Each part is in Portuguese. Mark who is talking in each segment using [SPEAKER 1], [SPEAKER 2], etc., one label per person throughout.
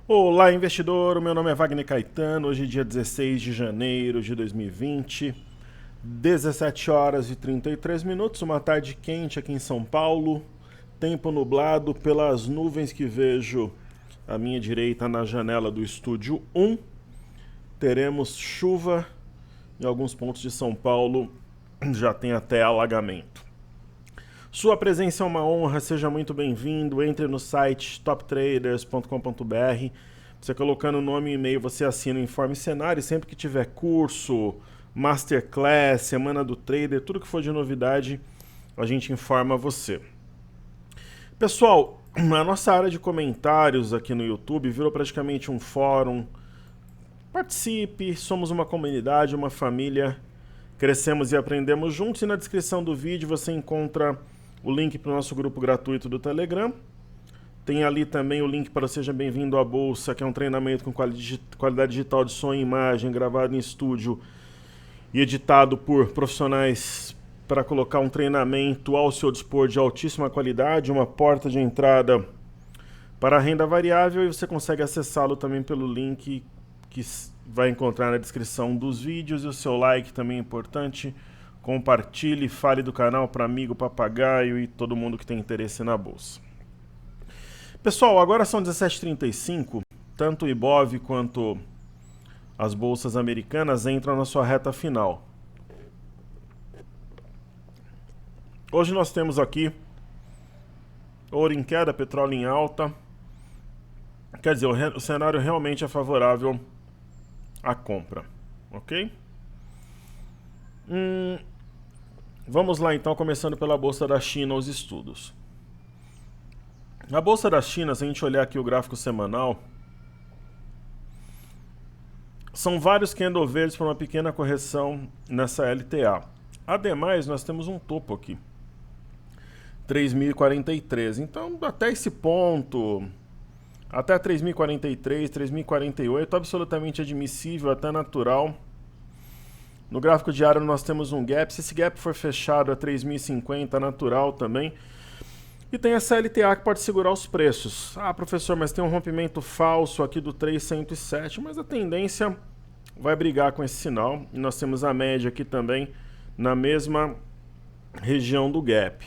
[SPEAKER 1] Olá, investidor. O meu nome é Wagner Caetano. Hoje é dia 16 de janeiro de 2020, 17 horas e 33 minutos, uma tarde quente aqui em São Paulo, tempo nublado pelas nuvens que vejo à minha direita na janela do estúdio 1. Teremos chuva em alguns pontos de São Paulo, já tem até alagamento. Sua presença é uma honra, seja muito bem-vindo. Entre no site toptraders.com.br. Você colocando o nome e e-mail, você assina o Informe Cenário. E sempre que tiver curso, masterclass, semana do trader, tudo que for de novidade, a gente informa você. Pessoal, a nossa área de comentários aqui no YouTube virou praticamente um fórum. Participe, somos uma comunidade, uma família. Crescemos e aprendemos juntos. E na descrição do vídeo você encontra o link para o nosso grupo gratuito do Telegram. Tem ali também o link para Seja Bem-vindo à Bolsa, que é um treinamento com qualidade digital de som e imagem, gravado em estúdio e editado por profissionais para colocar um treinamento ao seu dispor de altíssima qualidade, uma porta de entrada para a renda variável, e você consegue acessá-lo também pelo link que vai encontrar na descrição dos vídeos. E o seu like também é importante. Compartilhe, fale do canal para amigo, papagaio e todo mundo que tem interesse na bolsa. Pessoal, agora são 17h35, tanto o Ibov quanto as bolsas americanas entram na sua reta final. Hoje nós temos aqui ouro em queda, petróleo em alta. Quer dizer, o cenário realmente é favorável à compra, ok? Vamos lá então, começando pela Bolsa da China, os estudos. A Bolsa da China, se a gente olhar aqui o gráfico semanal, são vários candle verdes para uma pequena correção nessa LTA. Ademais, nós temos um topo aqui, 3.043. Então, até esse ponto, até 3.043, 3.048, absolutamente admissível, até natural. No gráfico diário nós temos um gap. Se esse gap for fechado a 3.050, natural também. E tem essa LTA que pode segurar os preços. Ah, professor, mas tem um rompimento falso aqui do 3.107, mas a tendência vai brigar com esse sinal. E nós temos a média aqui também na mesma região do gap.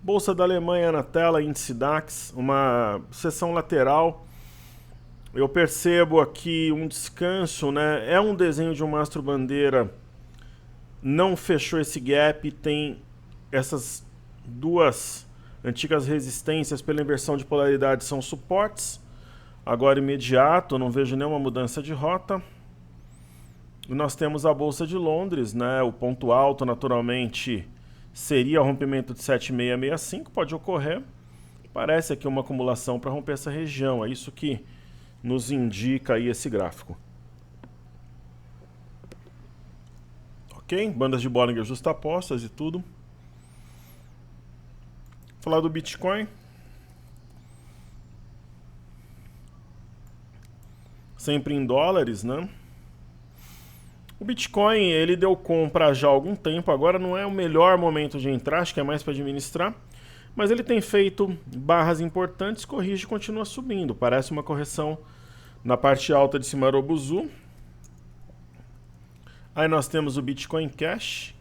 [SPEAKER 1] Bolsa da Alemanha na tela, índice DAX, uma seção lateral. Eu percebo aqui um descanso, né? É um desenho de um mastro bandeira, não fechou esse gap, tem essas duas antigas resistências pela inversão de polaridade, são suportes. Agora imediato, não vejo nenhuma mudança de rota. E nós temos a Bolsa de Londres, né? O ponto alto naturalmente seria o rompimento de 7.665, pode ocorrer. Parece aqui uma acumulação para romper essa região, é isso que nos indica aí esse gráfico. Ok? Bandas de Bollinger justapostas e tudo. Falar do Bitcoin. Sempre em dólares, né? O Bitcoin, ele deu compra já há algum tempo, agora não é o melhor momento de entrar, acho que é mais para administrar. Mas ele tem feito barras importantes, corrige e continua subindo. Parece uma correção na parte alta de Shimarobuzu. Aí nós temos o Bitcoin Cash.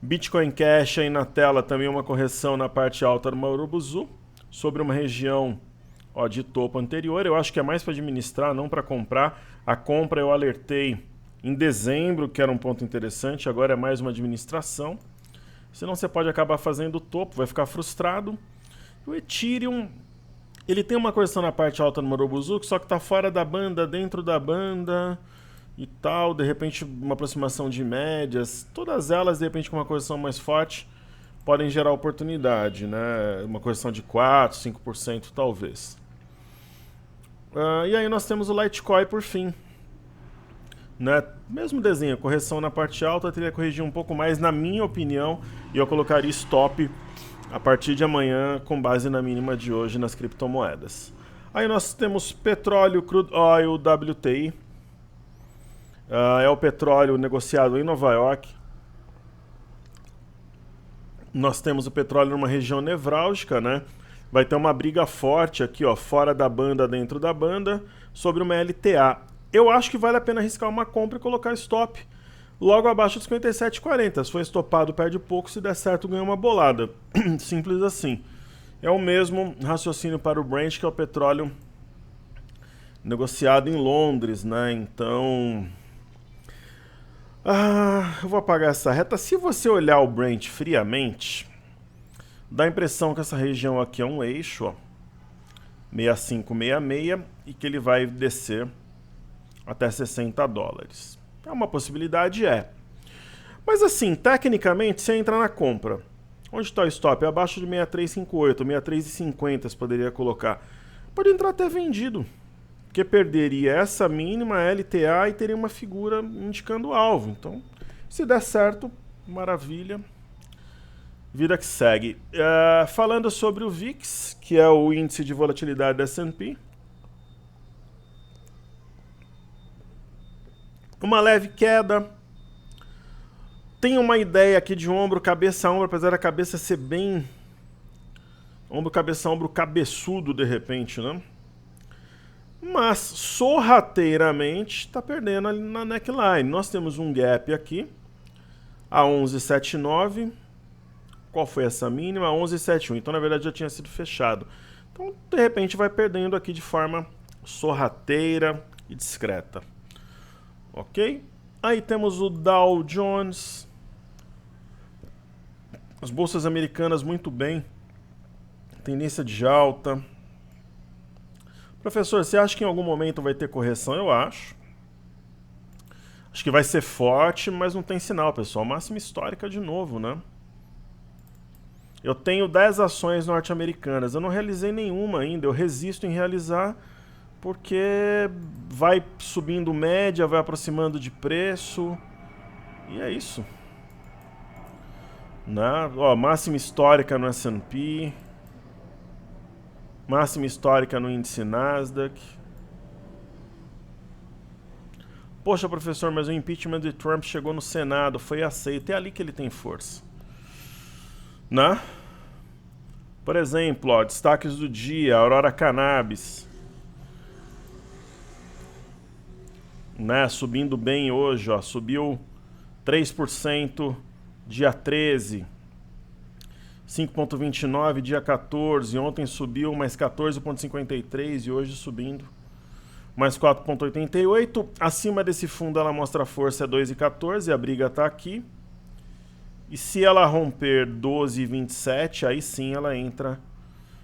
[SPEAKER 1] Bitcoin Cash aí na tela também uma correção na parte alta do Marubuzu, sobre uma região de topo anterior. Eu acho que é mais para administrar, não para comprar. A compra eu alertei em dezembro, que era um ponto interessante, agora é mais uma administração. Senão você pode acabar fazendo o topo, vai ficar frustrado. O Ethereum, ele tem uma correção na parte alta do Marubuzu, só que está fora da banda, dentro da banda e tal. De repente uma aproximação de médias, todas elas de repente com uma correção mais forte podem gerar oportunidade, né? Uma correção de 4, 5% talvez. E aí nós temos o Litecoin por fim. Né? Mesmo desenho, correção na parte alta, teria que corrigir um pouco mais, na minha opinião, e eu colocaria stop a partir de amanhã, com base na mínima de hoje nas criptomoedas. Aí nós temos petróleo, crude oil, WTI. É o petróleo negociado em Nova York. Nós temos o petróleo numa região nevrálgica, né? vai ter uma briga forte aqui, ó, fora da banda, dentro da banda, sobre uma LTA. Eu acho que vale a pena arriscar uma compra e colocar stop logo abaixo dos 57,40. Se for estopado, perde pouco, se der certo, ganha uma bolada. Simples assim. É o mesmo raciocínio para o Brent, que é o petróleo negociado em Londres, né? Então... eu vou apagar essa reta. Se você olhar o Brent friamente, dá a impressão que essa região aqui é um eixo, ó, 6566, e que ele vai descer até 60 dólares. É uma possibilidade, é. Mas assim, tecnicamente, você entra na compra. Onde está o stop? É abaixo de 6358, 63,50 você poderia colocar. Pode entrar até vendido, porque perderia essa mínima LTA e teria uma figura indicando o alvo. Então, se der certo, maravilha. Vida que segue. Falando sobre o VIX, que é o índice de volatilidade da S&P. Uma leve queda. Tem uma ideia aqui de ombro, cabeça a ombro, apesar da cabeça ser bem... Ombro, cabeça a ombro, cabeçudo de repente, né? Mas, sorrateiramente, está perdendo ali na neckline. Nós temos um gap aqui, a 11,79. Qual foi essa mínima? 11,71. Então, na verdade, já tinha sido fechado. Então, de repente, vai perdendo aqui de forma sorrateira e discreta. Ok? Aí temos o Dow Jones. As bolsas americanas muito bem. Tendência de alta. Professor, você acha que em algum momento vai ter correção? Eu acho. Acho que vai ser forte, mas não tem sinal, pessoal. Máxima histórica de novo, né? Eu tenho 10 ações norte-americanas. Eu não realizei nenhuma ainda. Eu resisto em realizar porque vai subindo média, vai aproximando de preço. E é isso. Né? Ó, máxima histórica no S&P. Máxima histórica no índice Nasdaq. Poxa, professor, mas o impeachment de Trump chegou no Senado, foi aceito. É ali que ele tem força. Né? Por exemplo, ó, destaques do dia, Aurora Cannabis. Né? Subindo bem hoje, ó, subiu 3% dia 13. 5,29 dia 14, ontem subiu mais 14,53 e hoje subindo mais 4,88. Acima desse fundo ela mostra força, é 2,14, a briga está aqui. E se ela romper 12,27, aí sim ela entra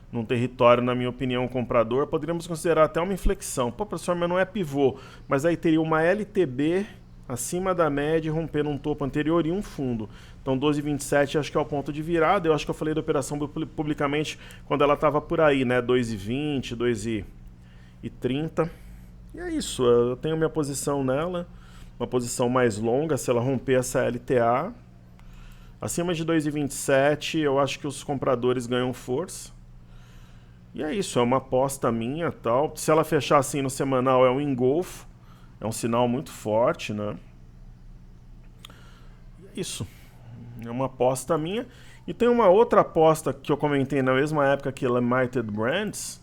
[SPEAKER 1] num território, na minha opinião, comprador. Poderíamos considerar até uma inflexão. Pô, professor, mas não é pivô. Mas aí teria uma LTB acima da média, rompendo um topo anterior e um fundo. Então 12,27 acho que é o ponto de virada. Eu acho que eu falei da operação publicamente quando ela estava por aí, né? 2,20, 2,30. E é isso, eu tenho minha posição nela, uma posição mais longa. Se ela romper essa LTA, acima de 2,27, eu acho que os compradores ganham força. E é isso, é uma aposta minha, tal. Se ela fechar assim no semanal, é um engolfo. É um sinal muito forte, né? E é isso. É uma aposta minha. E tem uma outra aposta que eu comentei na mesma época que a Limited Brands,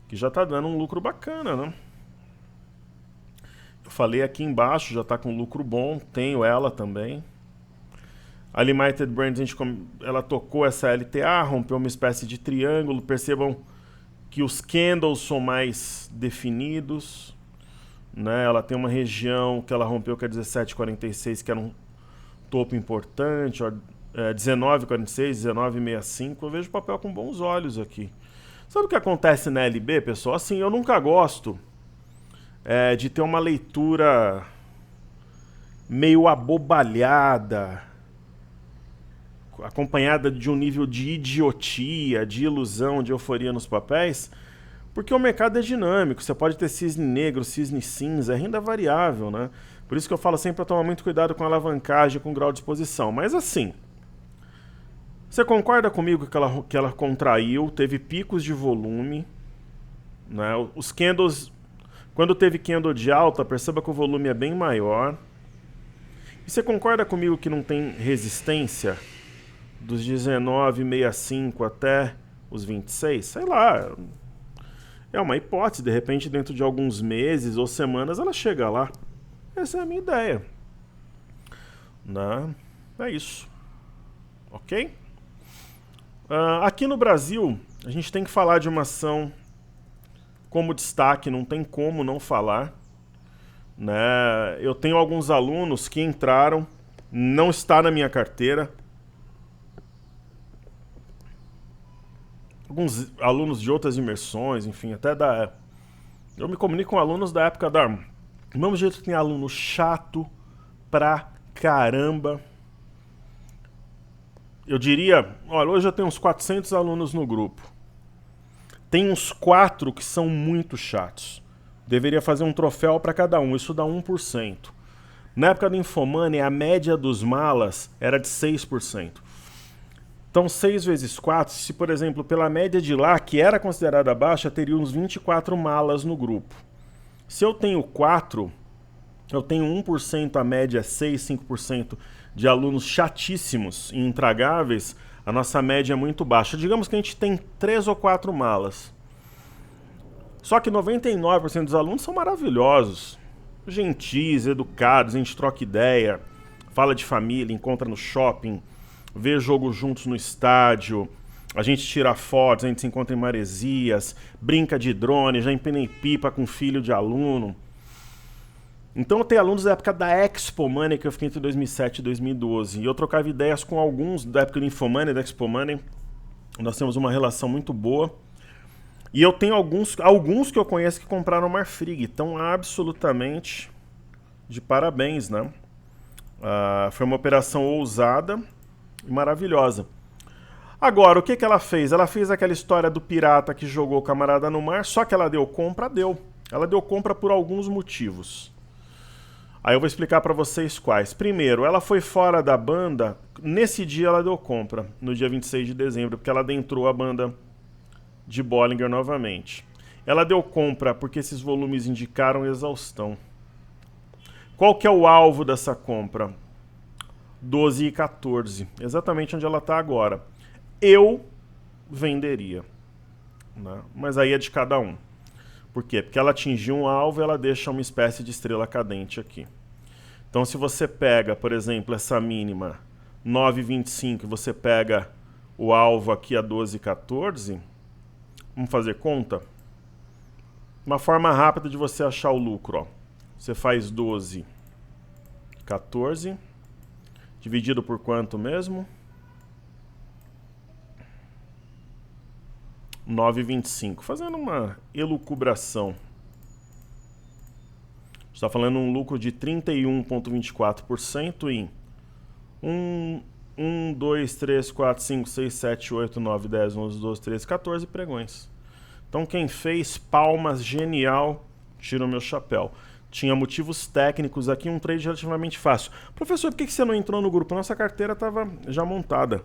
[SPEAKER 1] que já tá dando um lucro bacana, né? Eu falei aqui embaixo, já tá com lucro bom. Tenho ela também. A Limited Brands, ela tocou essa LTA, rompeu uma espécie de triângulo. Percebam que os candles são mais definidos. Né? Ela tem uma região que ela rompeu, que é 17,46, que era um topo importante, 19,46, 19,65. Eu vejo o papel com bons olhos aqui. Sabe o que acontece na LB, pessoal? Assim, eu nunca gosto de ter uma leitura meio abobalhada, acompanhada de um nível de idiotia, de ilusão, de euforia nos papéis. Porque o mercado é dinâmico, você pode ter cisne negro, cisne cinza, é renda variável, né? Por isso que eu falo sempre para tomar muito cuidado com a alavancagem, com o grau de exposição. Mas assim, você concorda comigo que ela contraiu, teve picos de volume, né? Os candles, quando teve candle de alta, perceba que o volume é bem maior. E você concorda comigo que não tem resistência dos 19,65 até os 26? Sei lá. É uma hipótese, de repente dentro de alguns meses ou semanas ela chega lá. Essa é a minha ideia. Né? É isso. Ok? Aqui no Brasil, a gente tem que falar de uma ação como destaque, não tem como não falar. Né? Eu tenho alguns alunos que entraram, não está na minha carteira. Alguns alunos de outras imersões, enfim, até da... Eu me comunico com alunos da época da... Do mesmo jeito que tem aluno chato pra caramba. Eu diria, olha, hoje eu tenho uns 400 alunos no grupo. Tem uns 4 que são muito chatos. Deveria fazer um troféu para cada um, isso dá 1%. Na época do Infomoney, a média dos malas era de 6%. Então, 6 vezes 4, se por exemplo, pela média de lá, que era considerada baixa, teria uns 24 malas no grupo. Se eu tenho 4, eu tenho 1%, a média é 6, 5% de alunos chatíssimos e intragáveis, a nossa média é muito baixa. Digamos que a gente tem 3 ou 4 malas. Só que 99% dos alunos são maravilhosos, gentis, educados, a gente troca ideia, fala de família, encontra no shopping, vê jogo juntos no estádio, a gente tira fotos, a gente se encontra em maresias, brinca de drone, já empinei pipa com filho de aluno. Então eu tenho alunos da época da Expo Money, que eu fiquei entre 2007 e 2012, e eu trocava ideias com alguns da época do Infomoney, da Expo Money. Nós temos uma relação muito boa. E eu tenho alguns que eu conheço que compraram Marfrig, estão absolutamente de parabéns, né? Foi uma operação ousada e maravilhosa. Agora, o que ela fez? Ela fez aquela história do pirata que jogou o camarada no mar, só que ela deu compra? Deu. Ela deu compra por alguns motivos. Aí eu vou explicar para vocês quais. Primeiro, ela foi fora da banda, nesse dia ela deu compra, no dia 26 de dezembro, porque ela adentrou a banda de Bollinger novamente. Ela deu compra porque esses volumes indicaram exaustão. Qual que é o alvo dessa compra? 12 e 14, exatamente onde ela está agora. Eu venderia, né? Mas aí é de cada um. Por quê? Porque ela atingiu um alvo e ela deixa uma espécie de estrela cadente aqui. Então se você pega, por exemplo, essa mínima 9,25 e você pega o alvo aqui a 12,14, vamos fazer conta? Uma forma rápida de você achar o lucro, ó. Você faz 12,14 dividido por quanto mesmo? 9,25. Fazendo uma elucubração. Está falando um lucro de 31,24% em 1, 2, 3, 4, 5, 6, 7, 8, 9, 10, 11, 12, 13, 14 pregões. Então quem fez, palmas, genial, tira o meu chapéu. Tinha motivos técnicos aqui, um trade relativamente fácil. Professor, por que você não entrou no grupo? Nossa carteira estava já montada.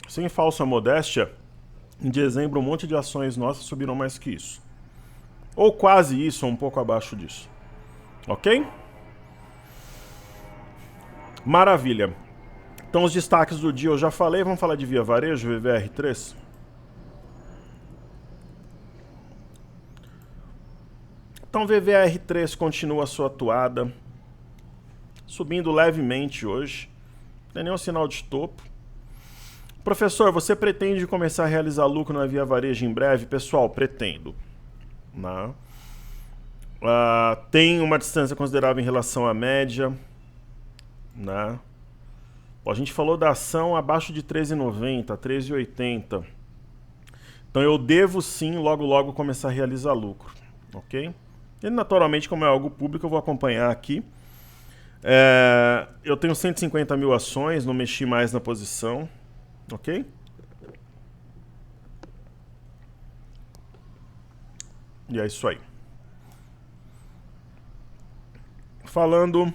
[SPEAKER 1] Sem falsa modéstia, em dezembro um monte de ações nossas subiram mais que isso. Ou quase isso, ou um pouco abaixo disso. Ok? Maravilha. Então os destaques do dia eu já falei, vamos falar de Via Varejo, VVR3? Então VVR3 continua a sua atuada, subindo levemente hoje, não tem nenhum sinal de topo. Professor, você pretende começar a realizar lucro na Via Varejo em breve? Pessoal, pretendo. Né? Tem uma distância considerável em relação à média. Né? A gente falou da ação abaixo de 13,90, 13,80. Então eu devo sim logo logo começar a realizar lucro. Ok? E naturalmente, como é algo público, eu vou acompanhar aqui. Eu tenho 150 mil ações, não mexi mais na posição. Ok? E é isso aí. Falando...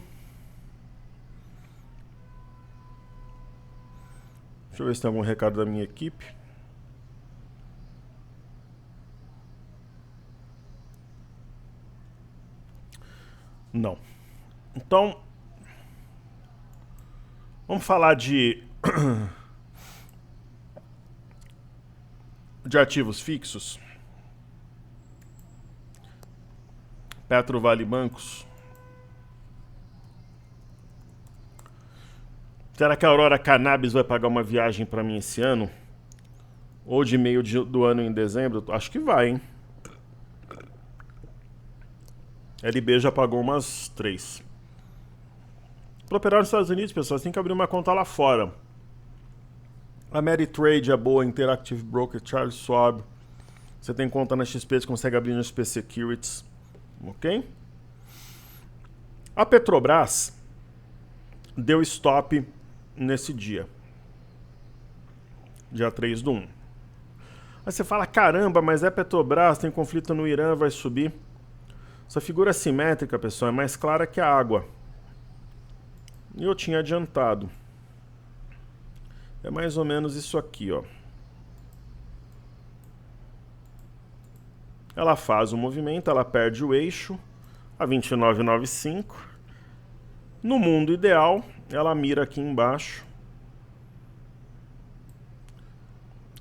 [SPEAKER 1] Deixa eu ver se tem algum recado da minha equipe. Não. Então, vamos falar de de ativos fixos. Petro Vale Bancos. Será que a Aurora Cannabis vai pagar uma viagem para mim esse ano? Ou de meio do ano em dezembro? Acho que vai, hein? LB já pagou umas 3. Para operar nos Estados Unidos, pessoal, você tem que abrir uma conta lá fora. A Ameritrade é boa, Interactive Broker, Charles Schwab. Você tem conta na XP, você consegue abrir no XP Securities. Ok? A Petrobras deu stop nesse dia. Dia 3/1. Aí você fala, caramba, mas é Petrobras, tem conflito no Irã, vai subir. Essa figura simétrica, pessoal, é mais clara que a água. E eu tinha adiantado. É mais ou menos isso aqui, ó. Ela faz o movimento, ela perde o eixo a 29,95. No mundo ideal, ela mira aqui embaixo.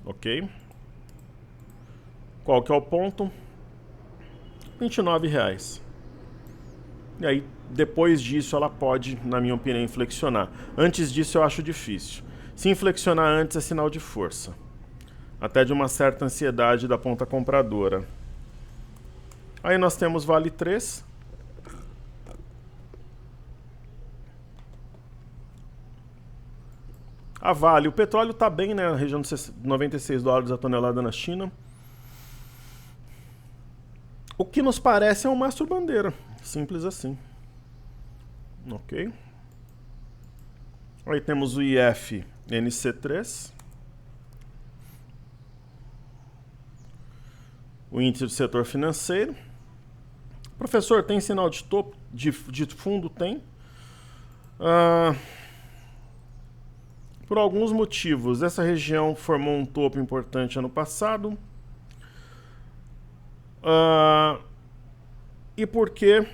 [SPEAKER 1] Ok? Qual que é o ponto? R$29. E aí, depois disso, ela pode, na minha opinião, inflexionar. Antes disso, eu acho difícil. Se inflexionar antes, é sinal de força. Até de uma certa ansiedade da ponta compradora. Aí nós temos Vale 3. A Vale, o petróleo está bem, né? Na região de $96 a tonelada na China. O que nos parece é um mastro bandeira. Simples assim. Ok. Aí temos o IF NC3. O índice do setor financeiro. Professor, tem sinal de topo, de fundo? Tem. Por alguns motivos, essa região formou um topo importante ano passado. E porque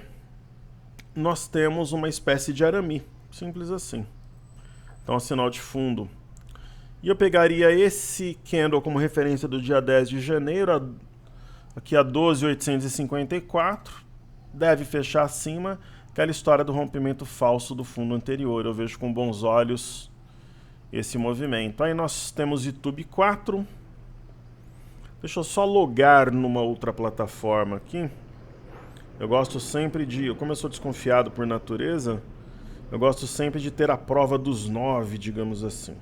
[SPEAKER 1] nós temos uma espécie de arame. Simples assim. Então, é sinal de fundo. E eu pegaria esse candle como referência do dia 10 de janeiro, aqui a 12.854. Deve fechar acima. Aquela história do rompimento falso do fundo anterior. Eu vejo com bons olhos esse movimento. Aí nós temos YouTube 4. Deixa eu só logar numa outra plataforma aqui. Eu gosto sempre de... Como eu sou desconfiado por natureza, eu gosto sempre de ter a prova dos 9, digamos assim.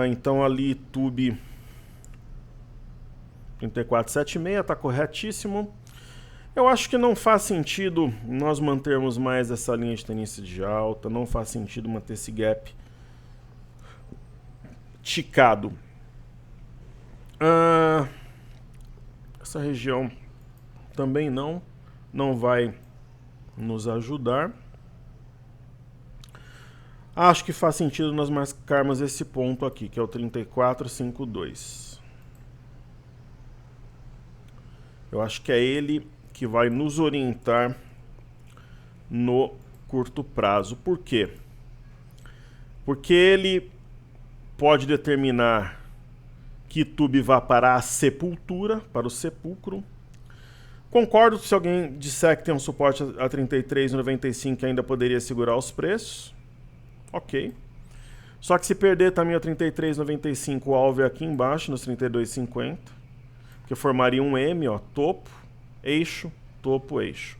[SPEAKER 1] Então ali YouTube 3476 está corretíssimo. Eu acho que não faz sentido nós mantermos mais essa linha de tendência de alta. Não faz sentido manter esse gap ticado. Essa região também não vai nos ajudar. Acho que faz sentido nós marcarmos esse ponto aqui, que é o 34,52. Eu acho que é ele que vai nos orientar no curto prazo. Por quê? Porque ele pode determinar que YouTube vá para a sepultura, para o sepulcro. Concordo se alguém disser que tem um suporte a 33,95 que ainda poderia segurar os preços. Ok. Só que se perder também a 33,95, o alvo é aqui embaixo, nos 32,50. Que formaria um M, ó, topo, eixo, topo, eixo.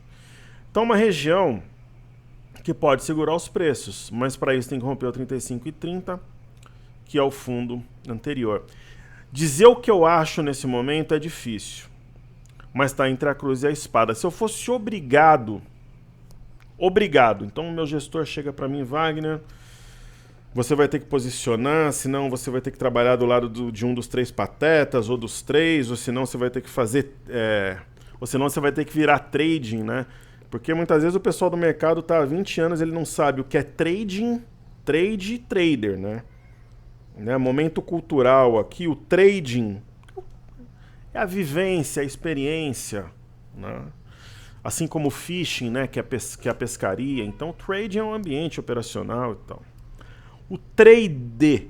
[SPEAKER 1] Então uma região que pode segurar os preços, mas para isso tem que romper o 35,30, que é o fundo anterior. Dizer o que eu acho nesse momento é difícil, mas está entre a cruz e a espada. Se eu fosse obrigado, então o meu gestor chega para mim, Wagner, você vai ter que posicionar, senão você vai ter que trabalhar do lado de um dos 3 patetas, ou dos 3, ou senão você vai ter que fazer... ou senão você vai ter que virar trading, né? Porque muitas vezes o pessoal do mercado está há 20 anos, ele não sabe o que é trading, trade e trader, né? Momento cultural aqui, o trading é a vivência, a experiência, né? Assim como o fishing, né? que é a pescaria. Então o trading é um ambiente operacional e tal. O trade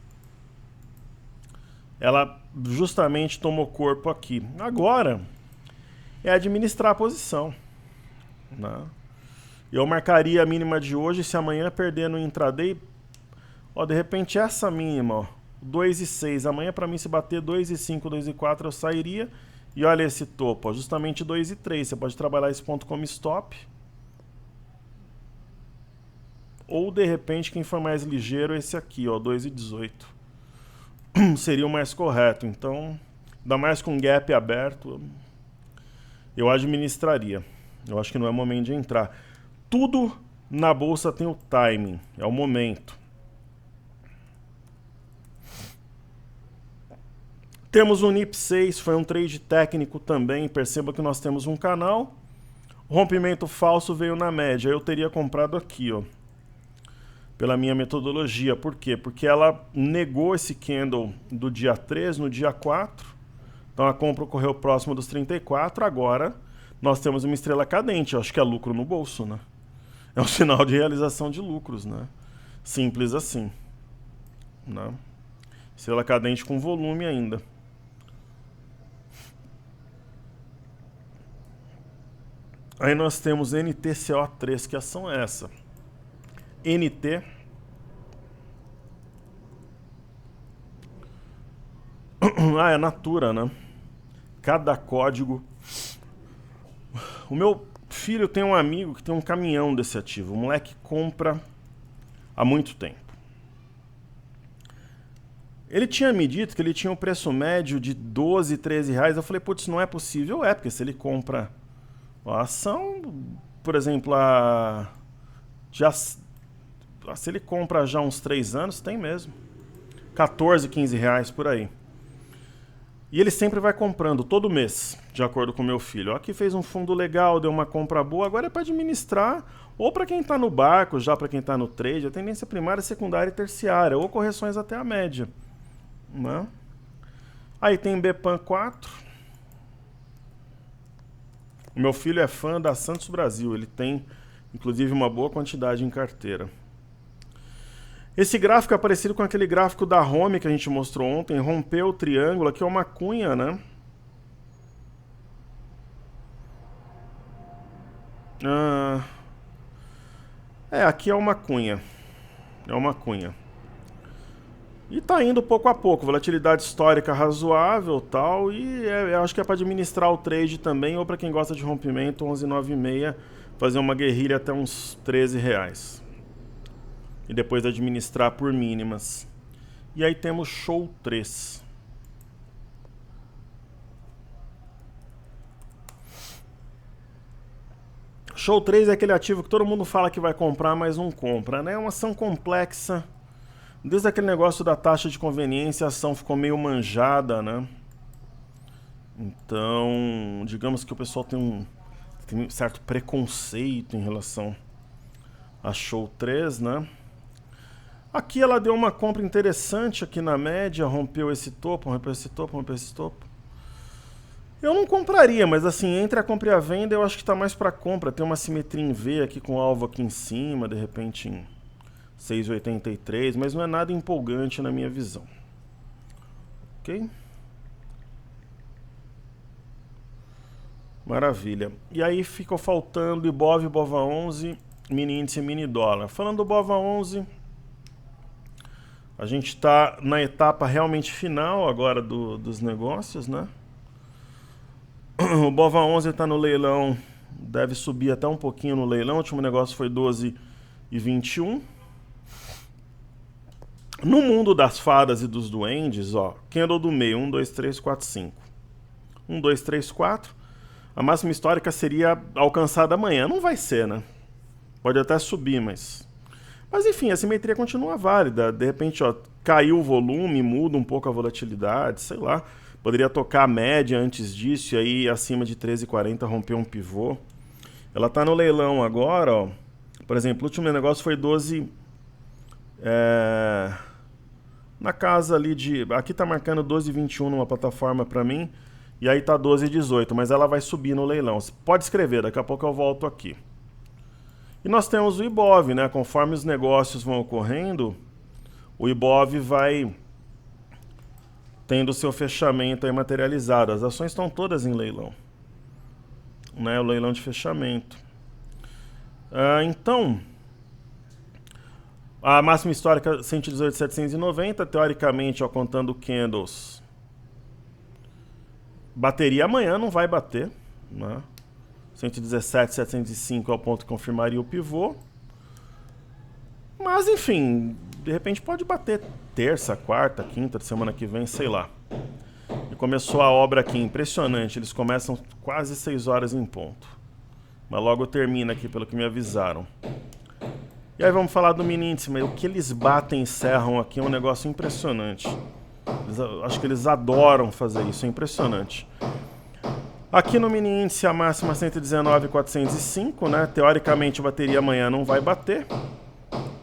[SPEAKER 1] ela justamente tomou corpo aqui. Agora é administrar a posição, né? Eu marcaria a mínima de hoje, se amanhã perder no intraday, ó, de repente essa mínima, ó, 2,6. Amanhã para mim se bater 2,5, 2,4 eu sairia. E olha esse topo, ó, justamente 2,3. Você pode trabalhar esse ponto como stop. Ou de repente quem for mais ligeiro esse aqui, ó, 2,18. Seria o mais correto. Então, ainda mais com gap aberto, eu administraria. Eu acho que não é momento de entrar. Tudo na bolsa tem o timing, é o momento. Temos o NIP 6, foi um trade técnico também. Perceba que nós temos um canal. Rompimento falso veio na média. Eu teria comprado aqui, ó, pela minha metodologia. Por quê? Porque ela negou esse candle do dia 3 no dia 4. Então a compra ocorreu próximo dos 34. Agora nós temos uma estrela cadente. Eu acho que é lucro no bolso, né? É um sinal de realização de lucros, né? Simples assim, né? Estrela cadente com volume ainda. Aí nós temos NTCO3, que ação é essa? NT. Ah, é Natura, né? Cada código. O meu filho tem um amigo que tem um caminhão desse ativo. O moleque compra há muito tempo. Ele tinha me dito que ele tinha um preço médio de 12, 13 reais. Eu falei, putz, não é possível. É, porque se ele compra a ação, por exemplo, se ele compra já uns 3 anos, tem mesmo. 14, 15 reais por aí. E ele sempre vai comprando, todo mês, de acordo com o meu filho. Aqui fez um fundo legal, deu uma compra boa, agora é para administrar, ou para quem está no barco, já para quem está no trade, a tendência primária, secundária e terciária, ou correções até a média, né? Aí tem BPAN 4. O meu filho é fã da Santos Brasil, ele tem, inclusive, uma boa quantidade em carteira. Esse gráfico é parecido com aquele gráfico da Home que a gente mostrou ontem, rompeu o triângulo, aqui é uma cunha, né? Aqui é uma cunha. É uma cunha. E tá indo pouco a pouco, volatilidade histórica razoável tal, e eu acho que é para administrar o trade também, ou para quem gosta de rompimento, 11,96, fazer uma guerrilha até uns 13 reais. E depois administrar por mínimas. E aí temos Show 3. Show 3 é aquele ativo que todo mundo fala que vai comprar, mas não compra, né? É uma ação complexa. Desde aquele negócio da taxa de conveniência, a ação ficou meio manjada, né? Então, digamos que o pessoal tem um certo preconceito em relação a Show 3, né? Aqui ela deu uma compra interessante aqui na média, rompeu esse topo, rompeu esse topo, rompeu esse topo. Eu não compraria, mas assim, entre a compra e a venda eu acho que está mais para compra. Tem uma simetria em V aqui com alvo aqui em cima, de repente em 6,83, mas não é nada empolgante na minha visão. Ok? Maravilha. E aí ficou faltando Ibov, Bova 11, mini índice, mini dólar. Falando do Bova 11, a gente está na etapa realmente final agora dos negócios, né? O Bova 11 está no leilão, deve subir até um pouquinho no leilão. O último negócio foi 12,21. No mundo das fadas e dos duendes, ó, candle do meio, 1, 2, 3, 4, 5. 1, 2, 3, 4. A máxima histórica seria alcançada amanhã. Não vai ser, né? Pode até subir, mas enfim, a simetria continua válida. De repente, ó, caiu o volume, muda um pouco a volatilidade, sei lá. Poderia tocar a média antes disso e aí acima de 13,40 romper um pivô. Ela está no leilão agora, ó. Por exemplo, o último negócio foi 12... na casa ali de... Aqui está marcando 12,21 numa plataforma para mim. E aí está 12,18, mas ela vai subir no leilão. Você pode escrever, daqui a pouco eu volto aqui. E nós temos o Ibov, né? Conforme os negócios vão ocorrendo, o Ibov vai tendo seu fechamento aí materializado. As ações estão todas em leilão, né? O leilão de fechamento. Então, a máxima histórica 118.790, teoricamente, ó, contando candles, bateria amanhã, não vai bater, né? 117.705 é o ponto que confirmaria o pivô. Mas, enfim, de repente pode bater terça, quarta, quinta de semana que vem, sei lá. E começou a obra aqui, impressionante. Eles começam quase 6 horas em ponto. Mas logo termina aqui, pelo que me avisaram. E aí vamos falar do mini índice, mas o que eles batem e encerram aqui é um negócio impressionante. Acho que eles adoram fazer isso, é impressionante. Aqui no mini índice a máxima 119.405, né? Teoricamente a bateria amanhã não vai bater,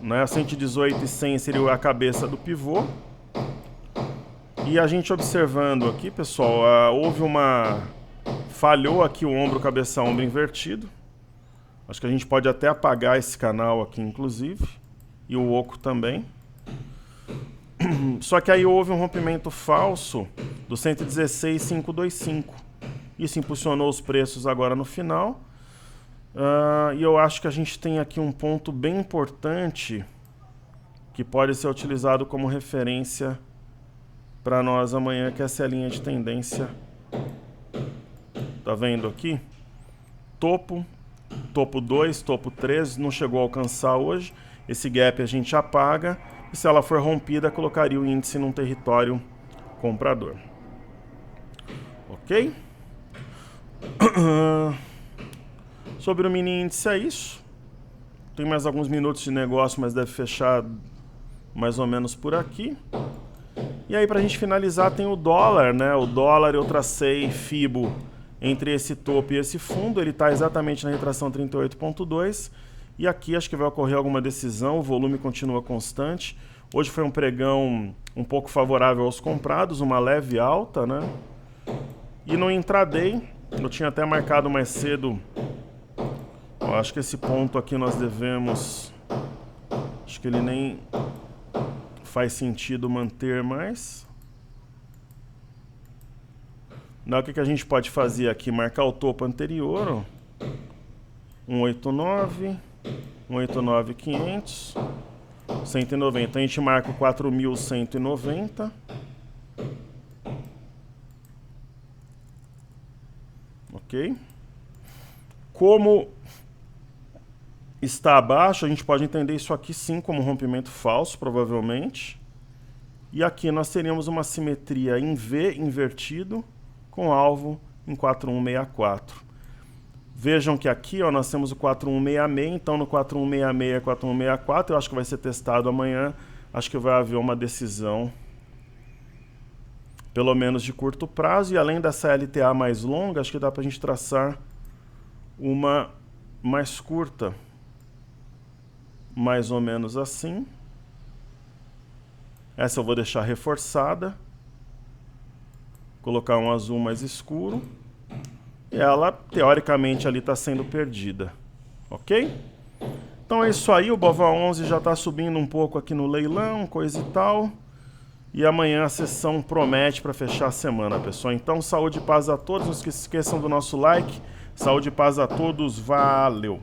[SPEAKER 1] né? 118.100 seria a cabeça do pivô. E a gente observando aqui, pessoal, falhou aqui o ombro, cabeça, ombro invertido. Acho que a gente pode até apagar esse canal aqui, inclusive, e o oco também. Só que aí houve um rompimento falso do 116.525. Isso impulsionou os preços agora no final. E eu acho que a gente tem aqui um ponto bem importante que pode ser utilizado como referência para nós amanhã, que essa é a linha de tendência. Tá vendo aqui? Topo 2, topo 3, não chegou a alcançar hoje. Esse gap a gente apaga. E se ela for rompida, colocaria o índice num território comprador. Ok? Sobre o mini índice é isso. Tem mais alguns minutos de negócio, mas deve fechar mais ou menos por aqui. E aí, pra gente finalizar, tem o dólar, né? O dólar eu tracei FIBO entre esse topo e esse fundo. Ele está exatamente na retração 38.2. E aqui acho que vai ocorrer alguma decisão. O volume continua constante. Hoje foi um pregão um pouco favorável aos comprados, uma leve alta, né? E no intraday, eu tinha até marcado mais cedo. Ó, acho que esse ponto aqui nós devemos... Acho que ele nem faz sentido manter mais. Não, o que a gente pode fazer aqui? Marcar o topo anterior, ó. 189, 189.500, 190. A gente marca o 4.190. Ok? Como está abaixo, a gente pode entender isso aqui sim como um rompimento falso, provavelmente. E aqui nós teríamos uma simetria em V invertido com alvo em 4164. Vejam que aqui ó, nós temos o 4166, então no 4166 e 4164, eu acho que vai ser testado amanhã. Acho que vai haver uma decisão, pelo menos de curto prazo. E além dessa LTA mais longa, acho que dá para a gente traçar uma mais curta. Mais ou menos assim. Essa eu vou deixar reforçada. Colocar um azul mais escuro. E ela, teoricamente, ali está sendo perdida. Ok? Então é isso aí. O BOVA11 já está subindo um pouco aqui no leilão, coisa e tal. E amanhã a sessão promete para fechar a semana, pessoal. Então, saúde e paz a todos. Não se esqueçam do nosso like. Saúde e paz a todos. Valeu!